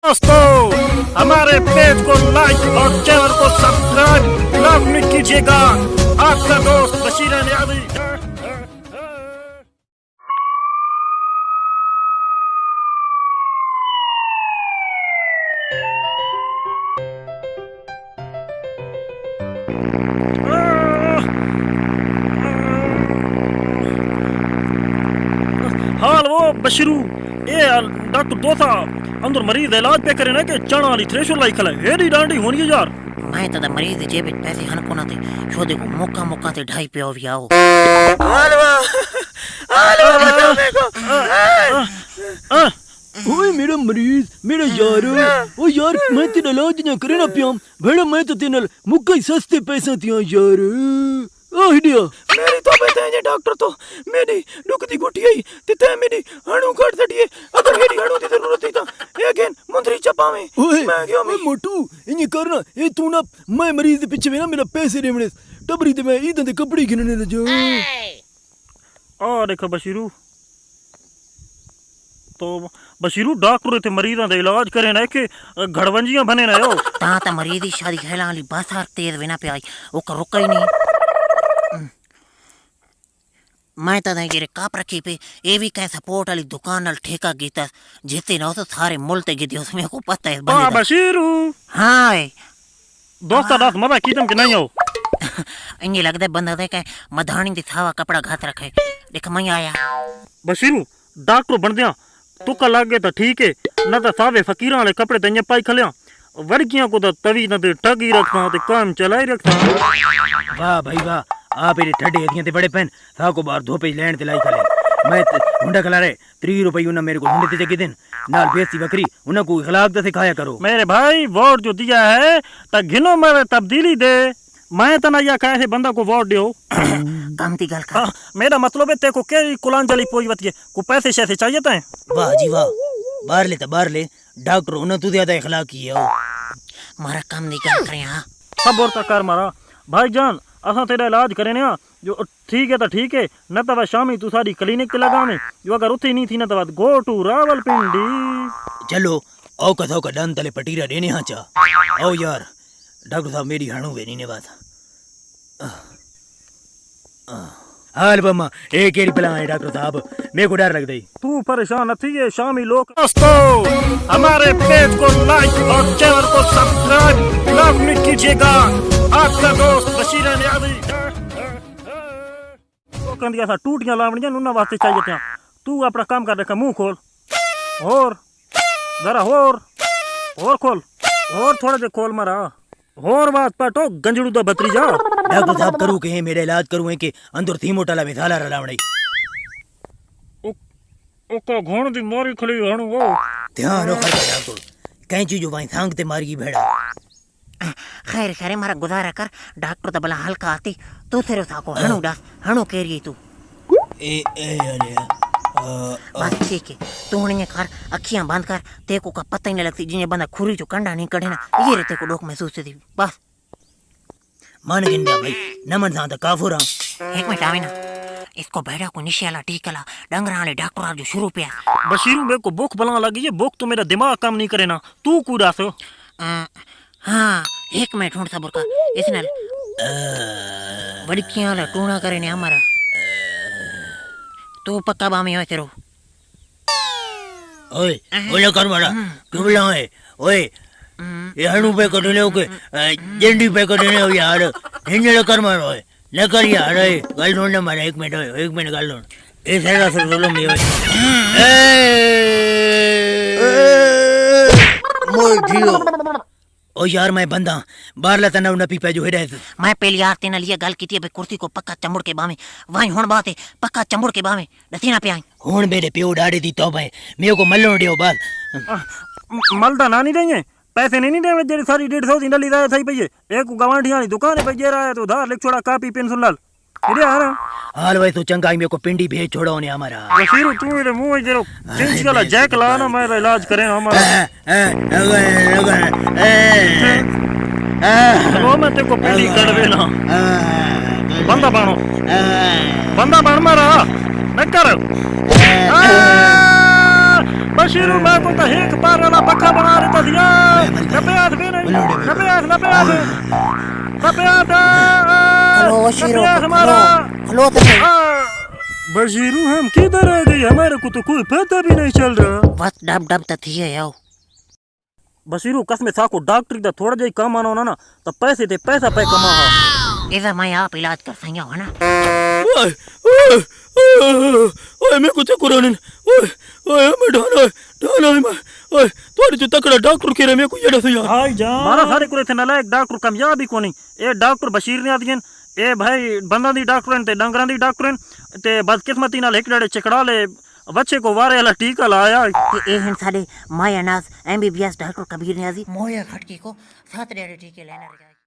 दोस्तों हमारे पेज को लाइक और चैनल को सब्सक्राइब लाजमी कीजिएगा। आपका दोस्त बशीर नियाज़ी। हाल वो बशरू ए डॉक्टर दोसा अंदर मरीज इलाज पे करे ना कि चना वाली थ्रेशर लाई खला एडी डांडी होनी है यार। मैं तो मरीज जेब पैसे हन को ना थे छो देखो मौका मौका ते ढाई पे और आओ ओए मेरा मरीज मेरा यार ओ यार मैं तेरा इलाज ना करे ना पियाम भेड़ा मैं तो तेरे मुक्का ही सस्ते पैसे दिया यार ओ हिडिया मेरी तो बताए डॉक्टर तो मेरी दुखदी गुटियाई ते ते मेरी हणु काट दटिए अगर मेरी हणु दी जरूरत थी तो अगेन मुंदरी चपावे ओए मैं गयो मैं मोटू इने करना ए तू ना मैं मरीज दे पीछे ना मेरा पैसे देवणे टबरी ते मैं इधर दे कपड़े गिनने न जो आ देखो बशीरू तो बशीरू डॉक्टर थे मरीज़ां दे इलाज करे ना कि घड़वंजियां बने ना यो ता ता मरीज दी शादी खेला वाली बस हर तेज बिना पे आई ओ का रुका ही नहीं। मैं तो नहीं गिरे काप रखी पे ये भी कह सपोर्ट वाली दुकान नाल ठेका गीता जिते ना तो सारे मुल्ते गिदी उसमें को पता है आ बशीरू हां दोस्ता दास मजा कीतम के नहीं हो इंगे लगदा बंदा दे के मधानी दी थावा कपड़ा घात रखे देख मैं आया बशीरू डॉक्टर बन दिया तू का लागे तो ठीक है न तो सावे फकीरां वाले कपड़े तन्ने पाई खलिया वर्गियां को तो तवी न ते ठगी रखता ते काम चलाई रखता। वाह भाई वाह आप एडी ठड्डे दियां ते बड़े पेन सा को बार धोपे लेन ते लाई खले मैं हुंडा खला रे 3 रुपए उन्हें मेरे को हुंडे ते जगी दिन नाल बेसी बकरी उन्हें को इखलाक दे सिखाया करो। मेरे भाई वोट जो दिया है त घिनो में तब्दीली दे मैं तो ना या कैसे बंदा को वोट दियो काम दी गल कर मेरा मतलब है ते को के कुलांजलि पोईवत है को पैसे शैसे चाहिए ता वाह जी वाह बाहर ले डॉक्टर उन्हें तू ज्यादा इखलाकी है मारा काम दी गल करे हां खबर तो कर मारा भाईजान असा तेरा इलाज करे ना जो ठीक है तो ठीक है न तो शामी तू सारी क्लिनिक के लगा में जो अगर उठी नहीं थी ना तो गो टू रावलपिंडी चलो आओ कथाओ का डन तले पटीरा देने हाँ चा आओ यार डॉक्टर साहब मेरी हणु वेनी ने बात हाल बम्मा एक केड़ी पला है डॉक्टर साहब मेरे को डर लग गई तू परेशान थी ये शामी लोग। दोस्तों हमारे पेज को लाइक और चैनल को सब्सक्राइब लाजमी कीजिएगा। आपका दोस्त बशीर नियाज़ी। लोगों दी ऐसा टूटियां लावणियां उन्हां वास्ते चाहिए थे तू अपना काम कर देखा मुंह खोल और जरा और खोल और थोड़ा जे खोल मारा और बात पाटो गंजड़ू दा बतरी जा डॉक्टर साहब करू के मेरा इलाज करू के अंदर थी मोटाला विधाला रलावणी ओका घोण दी मारी खली हणु वो ध्यान रखो डॉक्टर कैंची जो वहीं सांग ते मारी भेड़ा खैर खैर मारा गुजारा कर डॉक्टर तो भला हल्का आती तू तेरे था को हणु डास हणु केरी तू ए अरे बस ठीक है तू हुणे कर अखियां बंद कर तेको का पता ही नहीं लगती जिने बंदा खुरी जो कंडा नहीं कढ़े ना ये रे तेको डोक महसूस थी बस मान गिंदा भाई नमन सा त काफुरा एक मिनट आवे ना इसको भेड़ा को निशाला टीकला डंगरा वाले डॉक्टर जो शुरू पे बशीरू मेरे को भूख बला लगी है भूख तो मेरा दिमाग काम नहीं करे ना तू कूदा सो हाँ एक मिनट ढूंढ सबर कर इसने बड़ी किया ला टूना करे ने हमारा तू पक्का बामी हो तेरो ओए ओले कर मारा क्यों है ओए ये हणु पे कटने हो के जेंडी पे कटने हो यार हिंजले कर मारो है ले कर यार गल ढूंढने मारा एक मिनट गल ढूंढ ए सारा सर बोलो मैं मोर जियो ओ यार मैं बंदा बाहर लता न पी पे जो हेडे मैं पहली आरती न लिए गल कीती है कुर्सी को पक्का चंबड़ के बामे वहीं हुन बात है पक्का चंबड़ के बामे दसी ना पे आई हुन मेरे प्यो डाड़े दी तौबा है मेरे को मल्लो दियो बस मलदा ना नहीं देंगे पैसे नहीं दे जेडी सारी 150 दी डली सही पई है एक गवांढिया नी दुकान पे जे रहा है तो उधार लिख छोड़ा कापी पेंसिल लाल इधर आ रहा हाल भाई तो चंगा मेरे को पिंडी भेज छोड़ो ने हमारा बशीरू तू मेरे मुंह जरो चिंच वाला जैक ला ना मैं इलाज करे हमारा चलो मैं तेको पिंडी कर देना बंदा बन मारा मैं कर बशीरू मैं को तो एक पार वाला पक्का बना देता दिया नपयात भी नहीं नपयात खलो बशीरू हमारा खलो तो सही। बशीरू हम किधर आ गए हमारे को तो कोई पता भी नहीं चल रहा बस डब डब तो थी है याओ। बशीरू कसम साको डॉक्टरी दा थोड़ा जाई कम आनो ना तो पैसे ते पैसा पे कमा हा इधर मैं आप इलाज कर सही हो ना। ओए ओए ओए मैं कुछ कुरान ओए ओए मैं ढाना मैं ओए तोरी जो तकड़ा डॉक्टर के रे मैं को येड़ा से यार हाय जान मारा सारे कुरे थे नालायक डॉक्टर कामयाब ही कोनी ए डॉक्टर बशीर ने आदियन ए भाई बंदा दी डॉक्टर ते डंगरां दी डॉक्टर ते बदकिस्मती नाल एक डड़े चिकड़ा ले बच्चे को वारे वाला टीका लाया ए हन साडे माया नाज MBBS डॉक्टर कबीर ने आजी मोया खटकी को 7 डेढ़ टीके लेना रहा।